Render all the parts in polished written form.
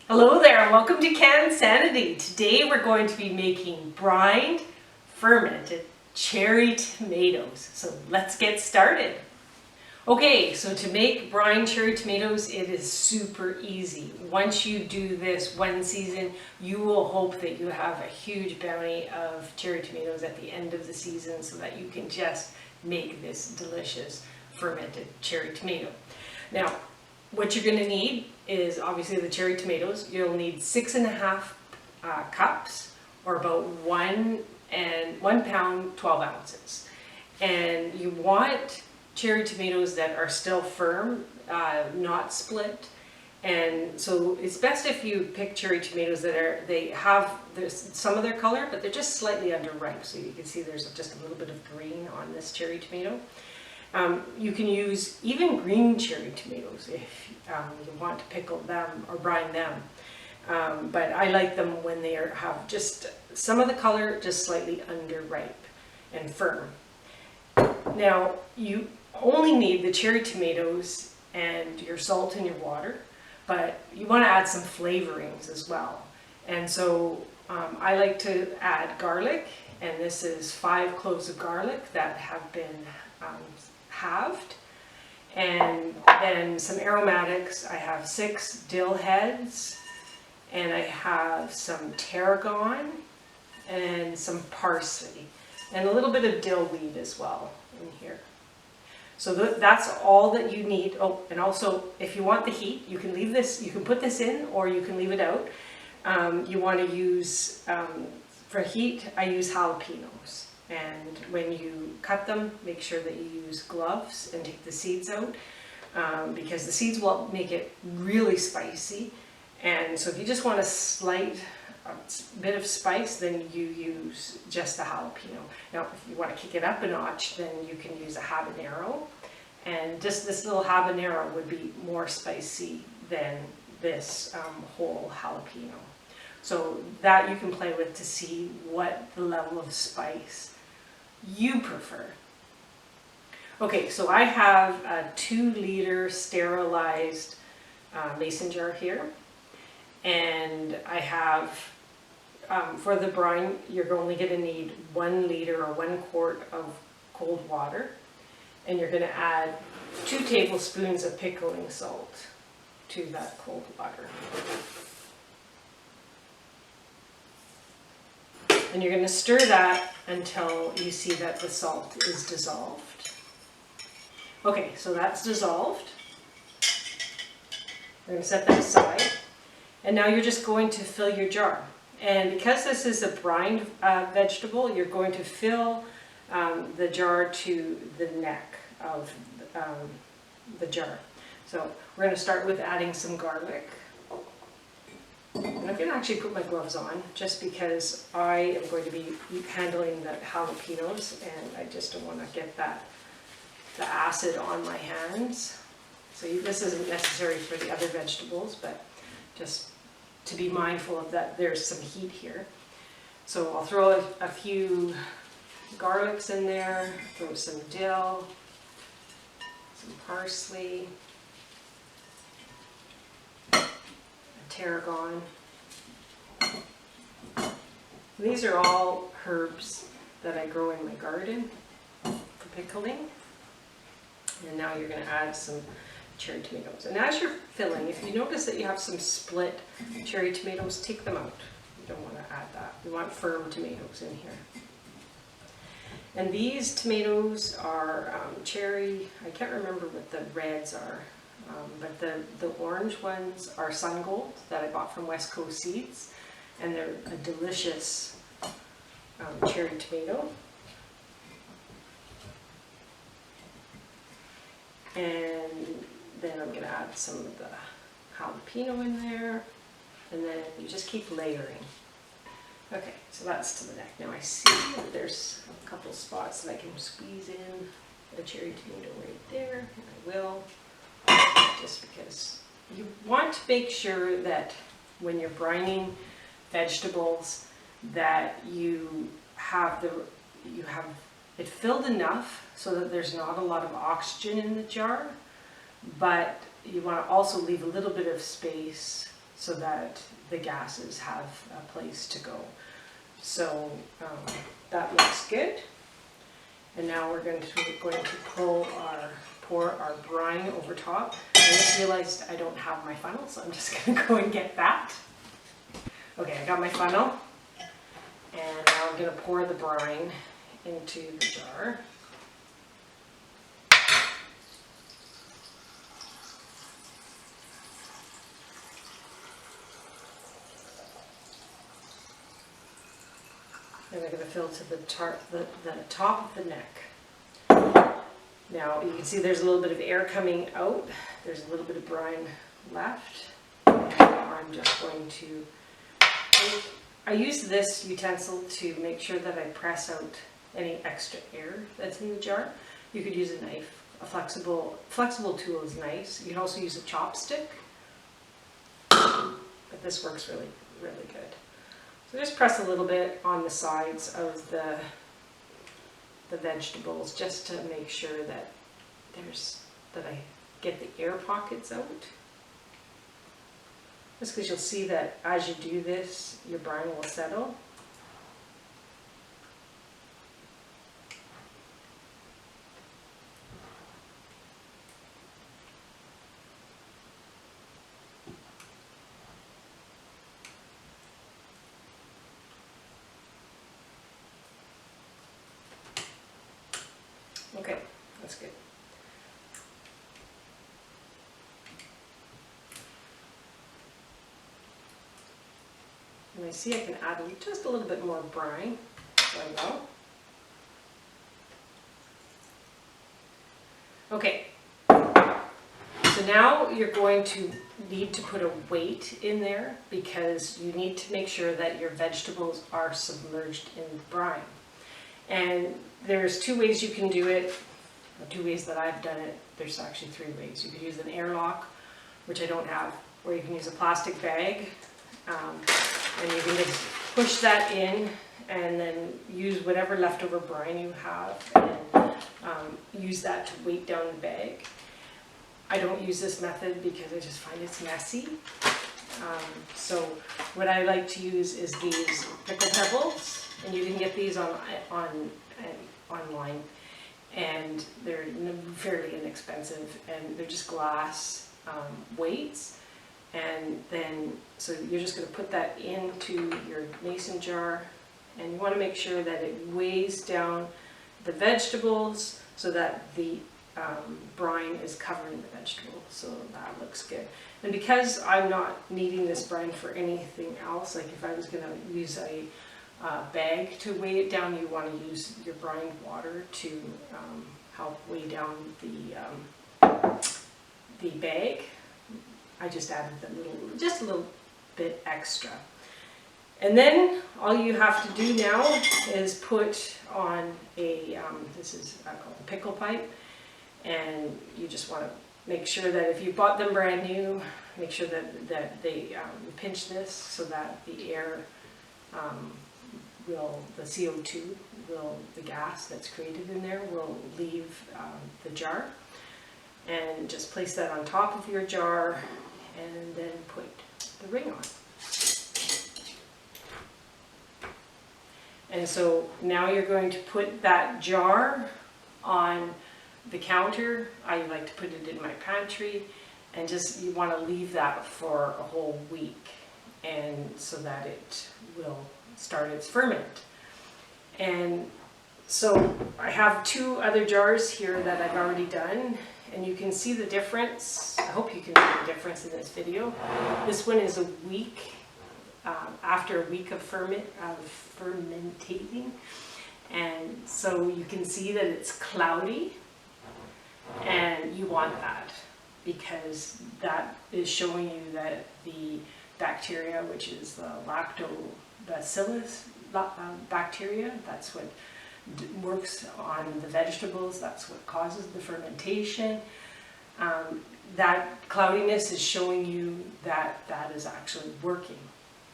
Hello there and welcome to Can Sanity. Today we're going to be making brined fermented cherry tomatoes. So let's get started. Okay, so to make brined cherry tomatoes, it is super easy. Once you do this one season, you will hope that you have a huge bounty of cherry tomatoes at the end of the season so that you can just make this delicious fermented cherry tomato. Now, what you're going to need is obviously the cherry tomatoes. You'll need 6.5 cups, or about 1 pound 12 ounces. And you want cherry tomatoes that are still firm, not split. And so it's best if you pick cherry tomatoes that there's some of their color, but they're just slightly underripe. So you can see there's just a little bit of green on this cherry tomato. You can use even green cherry tomatoes if you want to pickle them or brine them. But I like them when they have just some of the color just slightly underripe and firm. Now, you only need the cherry tomatoes and your salt and your water, but you want to add some flavorings as well. And so I like to add garlic, and this is 5 cloves of garlic that have been halved, and then some aromatics. I have 6 dill heads, and I have some tarragon and some parsley and a little bit of dill weed as well in here. So that's all that you need. Oh, and also if you want the heat, you can leave this, you can put this in or you can leave it out. You want to use, for heat, I use jalapenos. And when you cut them, make sure that you use gloves and take the seeds out, because the seeds will make it really spicy. And so if you just want a slight bit of spice, then you use just the jalapeno. Now, if you want to kick it up a notch, then you can use a habanero. And just this little habanero would be more spicy than this whole jalapeno. So that you can play with to see what the level of spice you prefer. Okay, so I have a 2-liter sterilized mason jar here, and I have, for the brine, you're only going to need 1 liter or 1 quart of cold water, and you're going to add 2 tablespoons of pickling salt to that cold water. And you're going to stir that until you see that the salt is dissolved. Okay, so that's dissolved. We're going to set that aside. And now you're just going to fill your jar. And because this is a brined vegetable, you're going to fill the jar to the neck of the jar. So we're going to start with adding some garlic. And I'm going to actually put my gloves on just because I am going to be handling the jalapenos, and I just don't want to get the acid on my hands. So this isn't necessary for the other vegetables, but just to be mindful of that, there's some heat here. So I'll throw a few garlics in there, throw some dill, some parsley, tarragon. These are all herbs that I grow in my garden for pickling. And now you're going to add some cherry tomatoes. And as you're filling, if you notice that you have some split cherry tomatoes, take them out. You don't want to add that. We want firm tomatoes in here. And these tomatoes are cherry, I can't remember what the reds are. But the orange ones are Sun Gold that I bought from West Coast Seeds, and they're a delicious cherry tomato. And then I'm going to add some of the jalapeno in there, and then you just keep layering. Okay, so that's to the neck. Now I see that there's a couple spots that I can squeeze in a cherry tomato right there, and I will. Just because you want to make sure that when you're brining vegetables that you have it filled enough so that there's not a lot of oxygen in the jar, but you want to also leave a little bit of space so that the gases have a place to go. So that looks good. And now we're going to pour our brine over top. I just realized I don't have my funnel, so I'm just going to go and get that. Okay, I got my funnel, and now I'm going to pour the brine into the jar. And I'm going to fill to the top of the neck. Now you can see there's a little bit of air coming out. There's a little bit of brine left. And I'm just going to, I use this utensil to make sure that I press out any extra air that's in the jar. You could use a knife. A flexible tool is nice. You can also use a chopstick, but this works really, really good. So just press a little bit on the sides of the vegetables just to make sure that I get the air pockets out. Just because you'll see that as you do this, your brine will settle. Okay, that's good. And I see I can add just a little bit more brine, so I will. Okay, so now you're going to need to put a weight in there because you need to make sure that your vegetables are submerged in the brine. And there's two ways you can do it, or two ways that I've done it. There's actually three ways. You could use an airlock, which I don't have, or you can use a plastic bag, and you can just push that in and then use whatever leftover brine you have and use that to weight down the bag. I don't use this method because I just find it's messy. So what I like to use is these pickle pebbles, and you can get these online, and they're fairly inexpensive, and they're just glass weights. And then, so you're just going to put that into your mason jar, and you want to make sure that it weighs down the vegetables so that the brine is covering the vegetables, so that looks good. And because I'm not needing this brine for anything else, like if I was going to use a bag to weigh it down, you want to use your brine water to help weigh down the bag. I just added just a little bit extra. And then all you have to do now is put on a, this is called a pickle pipe, and you just want to make sure that if you bought them brand new, make sure that they pinch this so that the air the CO2 the gas that's created in there will leave the jar. And just place that on top of your jar and then put the ring on. And so now you're going to put that jar on the counter. I like to put it in my pantry, and just you want to leave that for a whole week, and so that it will start its ferment. And so I have two other jars here that I've already done, and you can see the difference. I hope you can see the difference in this video. This one is a week, after a week of fermentating, and so you can see that it's cloudy, and you want that because that is showing you that the bacteria, which is the lactobacillus bacteria, that's what works on the vegetables, that's what causes the fermentation. That cloudiness is showing you that that is actually working.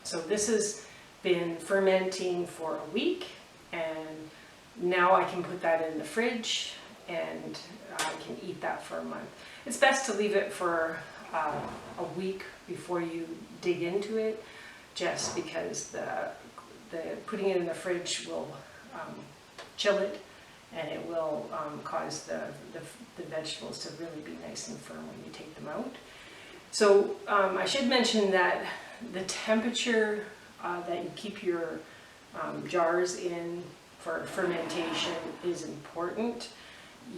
So this has been fermenting for a week, and now I can put that in the fridge and I can eat that for a month. It's best to leave it for a week before you dig into it, just because the putting it in the fridge will chill it, and it will cause the vegetables to really be nice and firm when you take them out. So I should mention that the temperature that you keep your jars in for fermentation is important.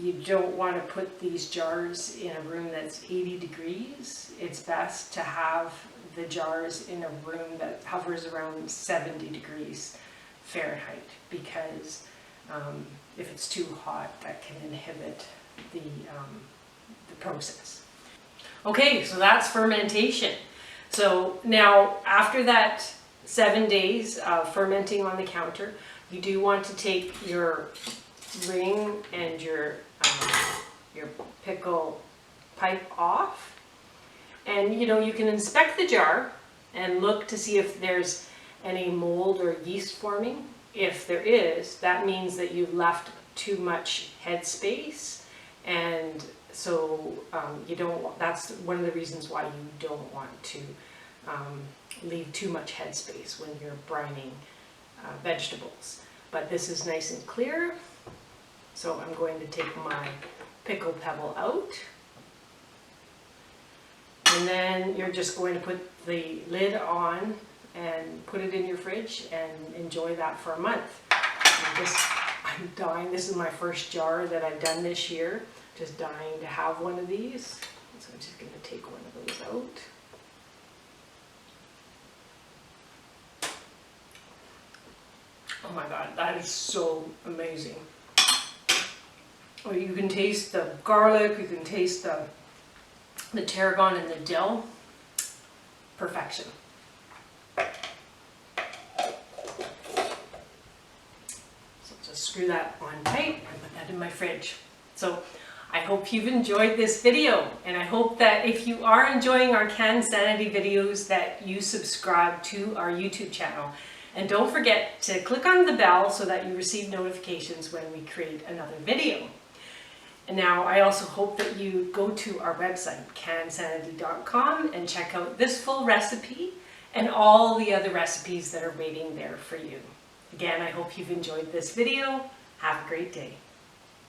You don't want to put these jars in a room that's 80 degrees. It's best to have the jars in a room that hovers around 70 degrees Fahrenheit, because if it's too hot, that can inhibit the process. Okay, so that's fermentation. So now after that 7 days of fermenting on the counter, you do want to take your ring and your pickle pipe off, and you can inspect the jar and look to see if there's any mold or yeast forming. If there is, that means that you've left too much headspace, and so you don't. That's one of the reasons why you don't want to leave too much headspace when you're brining vegetables. But this is nice and clear, so I'm going to take my pickle pebble out, and then you're just going to put the lid on and put it in your fridge and enjoy that for a month. I'm dying. This is my first jar that I've done this year. Just dying to have one of these. So I'm just going to take one of those out. Oh my God, that is so amazing. Oh, you can taste the garlic, you can taste the tarragon and the dill. Perfection. So just screw that on tight and put that in my fridge. So I hope you've enjoyed this video, and I hope that if you are enjoying our CanSanity videos that you subscribe to our YouTube channel. And don't forget to click on the bell so that you receive notifications when we create another video. And now I also hope that you go to our website, cansanity.com, and check out this full recipe and all the other recipes that are waiting there for you. Again, I hope you've enjoyed this video. Have a great day.